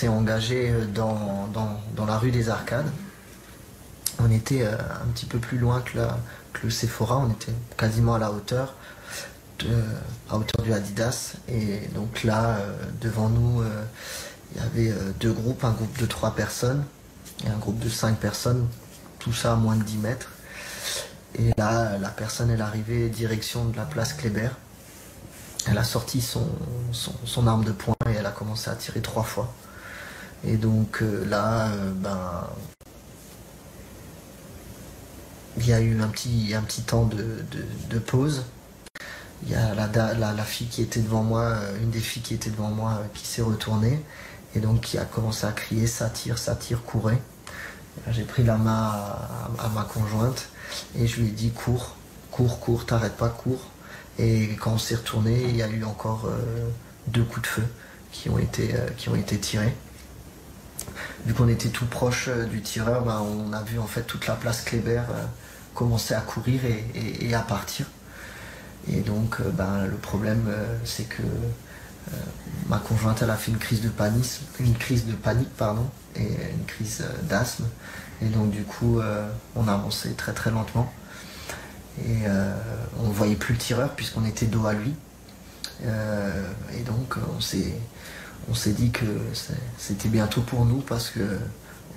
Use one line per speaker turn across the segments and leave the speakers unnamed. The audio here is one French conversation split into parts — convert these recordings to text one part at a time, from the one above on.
s'est engagé dans la rue des Arcades. On était un petit peu plus loin que le Sephora, on était quasiment à la hauteur du Adidas. Et donc là, devant nous, il y avait deux groupes, un groupe de 3 personnes et un groupe de 5 personnes, tout ça à moins de 10 mètres. Et là, la personne est arrivée direction de la place Kléber. Elle a sorti son arme de poing et elle a commencé à tirer 3 fois. Et donc là, il y a eu un petit temps de pause. Il y a la fille qui était devant moi, une des filles qui était devant moi, qui s'est retournée et donc qui a commencé à crier ça tire, courez. J'ai pris la main à ma conjointe et je lui ai dit cours, t'arrêtes pas, cours. Et quand on s'est retourné, il y a eu encore 2 coups de feu qui ont été tirés. Vu qu'on était tout proche du tireur, on a vu en fait toute la place Kléber commencer à courir et à partir. Et donc le problème c'est que ma conjointe elle a fait une crise de panique et une crise d'asthme. Et donc du coup on a avancé très très lentement. Et on ne voyait plus le tireur puisqu'on était dos à lui. Et donc on s'est dit que c'était bientôt pour nous parce que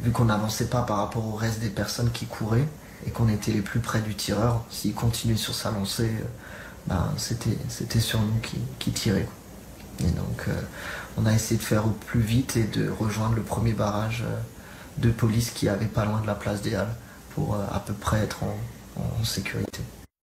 vu qu'on n'avançait pas par rapport au reste des personnes qui couraient et qu'on était les plus près du tireur, s'il continuait sur sa lancée, c'était sur nous qui tirait. Et donc on a essayé de faire au plus vite et de rejoindre le premier barrage de police qui avait pas loin de la place des Halles pour à peu près être en sécurité.